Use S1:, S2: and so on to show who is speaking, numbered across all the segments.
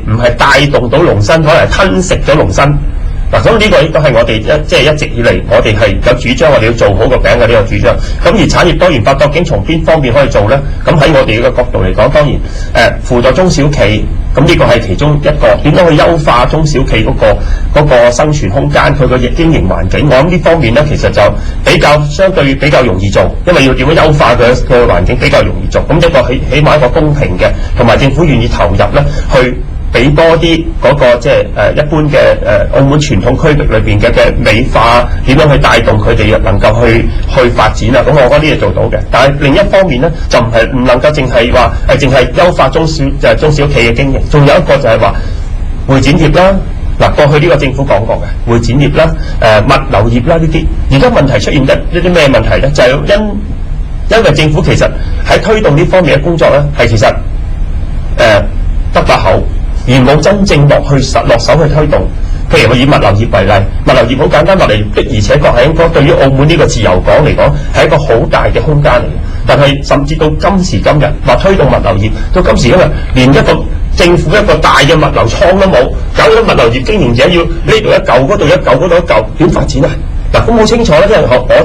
S1: 唔係帶動到農新，可能係吞食咗農新。嗱，咁呢個亦都係我哋一直以嚟，我哋係有主張，我哋要做好個餅嘅呢個主張。咁而產業多元化究竟從邊方面可以做咧？咁喺我哋嘅角度嚟講，當然輔助中小企，咁呢個係其中一個點樣去優化中小企嗰個生存空間，佢個經營環境。我諗呢方面咧，其實就相對比較容易做，因為要點樣優化佢嘅環境比較容易做。咁一個起碼一個公平嘅，同埋政府願意投入咧去。俾多啲嗰個即係一般嘅澳門傳統區域裏邊嘅美化，點樣去帶動佢哋能夠去發展啊？咁我覺得呢嘢做到嘅。但係另一方面咧，就唔能夠淨係話淨係優化中小企嘅經營，仲有一個就係話會展業啦。嗱，過去呢個政府講過嘅會展業啦、物流業啦呢啲，而家問題出現一啲咩問題咧？就係因為政府其實喺推動呢方面嘅工作咧，係其實得把口。而冇真正落手去推動，譬如我以物流業為例，物流業好簡單，物流業的而且確係應該對於澳門呢個自由港嚟講係一個好大嘅空間嚟嘅。但係甚至到今時今日話推動物流業，到今時今日連一個政府一個大嘅物流倉都冇，搞到物流業經營者要呢度一嚿嗰度一嚿嗰度一嚿，點發展啊？嗱，咁好清楚咧，因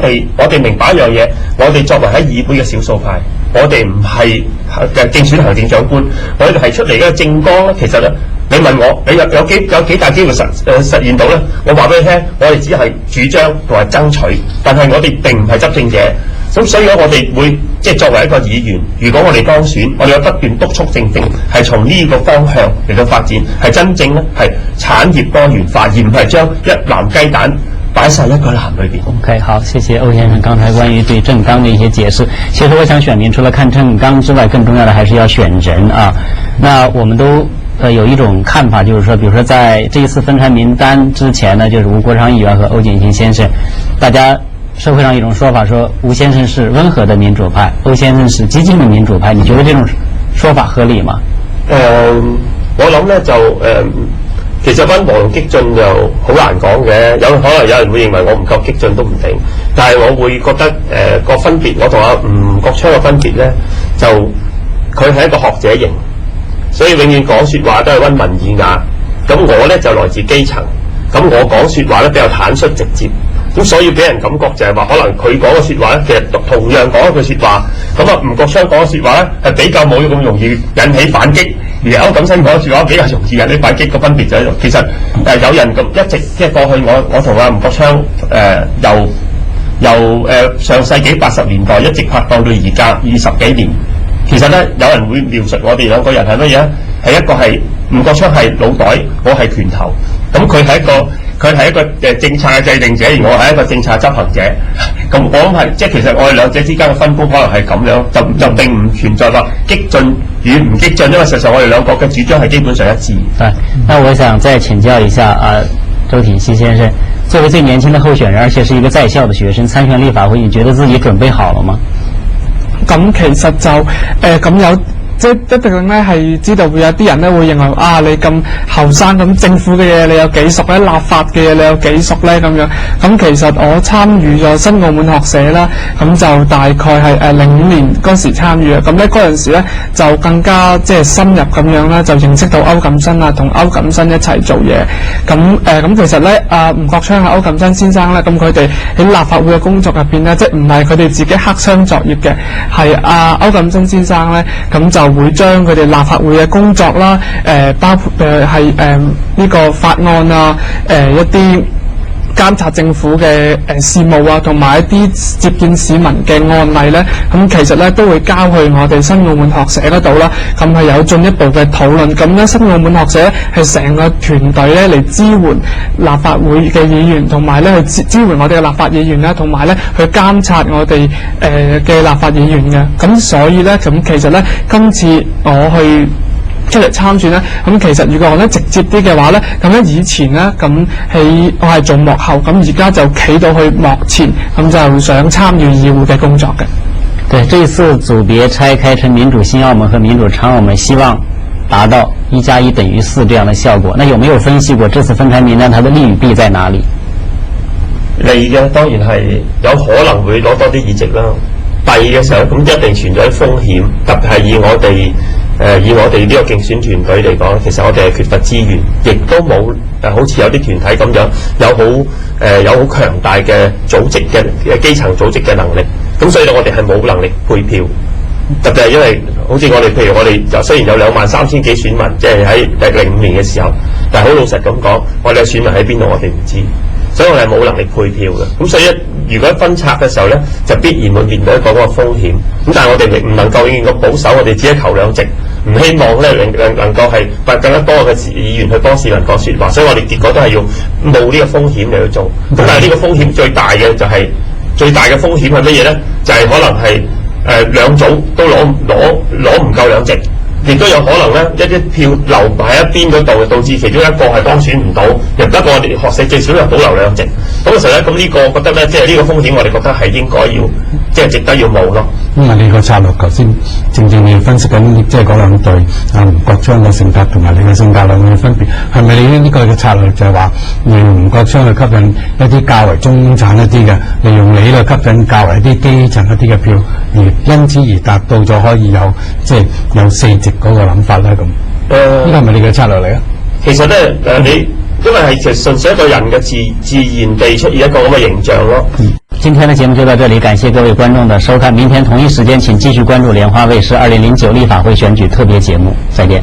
S1: 為我哋明白一樣嘢，我哋作為喺議會嘅少數派，我哋唔係競選行政長官，我哋提出嚟嘅政綱咧，其實咧，你問我，你有幾大機會實現到咧？我話俾你聽，我哋只係主張同埋爭取，但係我哋並唔係執政者。咁所以咧，我哋會即係作為一個議員，如果我哋當選，我哋要不斷督促政府係從呢個方向嚟到發展，係真正咧係產業多元化，而唔係將一籃雞蛋擺晒一個籃裏邊。
S2: OK， 好，謝謝歐先生剛才關於對政綱的一些解釋。其實我想選民除了看政綱之外，更重要的還是要選人啊。那我們都有一種看法，就是說，比如說在這一次分拆名單之前呢，就是吳國昌議員和歐錦新先生，大家社會上一種說法說吳先生是溫和的民主派，歐先生是激進的民主派，你覺得這種說法合理嗎？
S1: 我諗呢就其實溫和同激進就好難講嘅，可能有人會認為我唔夠激進都唔定，但係我會覺得個分別，我同阿吳國昌嘅分別咧，就佢係一個學者型，所以永遠講説話都係溫文爾雅。咁我咧就來自基層，咁我講説話咧比較坦率直接，咁所以俾人感覺就係話，可能佢講嘅説話咧，其實同樣講一句説話，咁啊吳國昌講嘅説話咧係比較冇咁容易引起反擊。而歐錦新講嘅説話比較容易引起反擊，個分別就喺度。其實有人咁一直即係過去我同阿吳國昌由上世紀80年代一直拍檔到而家20幾年。其實咧有人會描述我哋兩個人係乜嘢？係一個係吳國昌係腦袋，我係拳頭。咁佢係一個政策嘅制定者，而我係一個政策執行者。咁我諗係即係其實我哋兩者之間嘅分工可能係咁樣，就並唔存在話激進與唔激進，因為實際上我哋兩個嘅主張係基本上一致。
S2: 對，那我想再請教一下周挺熙先生，作為最年輕的候選人，而且是一個在校的學生，參選立法會，你覺得自己準備好了嗎？
S3: 咁其實就咁有。即係一定咧係知道會有啲人咧會認為你咁後生，咁政府嘅嘢你有幾熟咧，立法嘅嘢你有幾熟咧咁樣。咁其實我參與咗新澳門學社啦，咁就大概係05年嗰時參與嘅。咁咧嗰陣時咧就更加即係深入咁樣啦，就認識到歐錦新啊，同歐錦新一齊做嘢。咁其實咧吳國昌啊、歐錦新先生咧，咁佢哋喺立法會嘅工作入邊咧，即係唔係佢哋自己黑箱作業嘅，係歐錦新先生咧咁就會將佢哋立法會嘅工作啦，包括係呢個法案啊，一啲監察政府嘅事務啊，同埋一啲接見市民嘅案例咧，咁其實咧都會交去我哋新澳門學社嗰度啦，咁係有進一步嘅討論。咁咧新澳門學社係成個團隊咧嚟支援立法會嘅議員，同埋咧去支援我哋嘅立法議員啦，同埋咧去監察我哋嘅立法議員嘅。咁所以咧，咁其實咧今次我去出嚟參選咧，咁其實如果我咧直接啲嘅話咧，咁咧以前咧咁我係做幕後，咁而家就企到去幕前，咁就想參與議會嘅工作嘅。
S2: 對，這次組別拆開成民主新澳門和民主長澳門，希望達到1+1等於4這樣的效果。那有沒有分析過這次分拆名單它的利與弊在哪裡？
S1: 利嘅當然係有可能會攞多啲議席啦，弊嘅時候咁一定存在風險，特別係以我哋以我哋呢個競選團隊嚟講，其實我哋係缺乏資源，亦都冇好似有啲團體咁樣有好強大嘅組織嘅基層組織嘅能力。咁所以我哋係冇能力配票，特別係因為好似譬如我哋就雖然有23000幾選民，即係喺05年嘅時候，但係好老實咁講，我哋嘅選民喺邊度我哋唔知，所以我哋係冇能力配票嘅。咁所以如果分拆嘅時候咧，就必然會面對一個嗰個風險。咁但係我哋唔能夠永遠咁保守，我哋只係求2席，唔希望咧能夠係更加多嘅議員去幫市民講説話。所以我哋結果都係要冒呢個風險嚟去做。咁但係呢個風險最大嘅就係、最大嘅風險係乜嘢咧？就係、可能係兩組都攞唔夠2席。亦都有可能咧，一啲票留喺一邊嗰度，導致其中一個係當選唔到，亦不過我哋學社最少又保留2席。咁嘅時候咧，咁呢個覺得咧，即係呢個風險，我哋覺得係應該要，即係值得要冒咯。
S4: 咁啊，你個策略頭先正你分析緊，即係嗰兩對吳國昌嘅性格同埋你嘅性格兩個分別，係咪你呢個嘅策略就係話用吳國昌去吸引一啲較為中產一啲嘅，利用你去吸引較為一啲基層一啲嘅票，而因此而達到咗可以有即係有4席嗰個諗法咧咁？呢個係咪你嘅策略嚟啊？
S1: 其實咧你因為係其實純粹一個人嘅自然地出現一個咁嘅形象咯。
S2: 今天的節目就到這裡，感謝各位觀眾的收看。明天同一時間請繼續關注蓮花衛視2009立法會選舉特別節目，再見。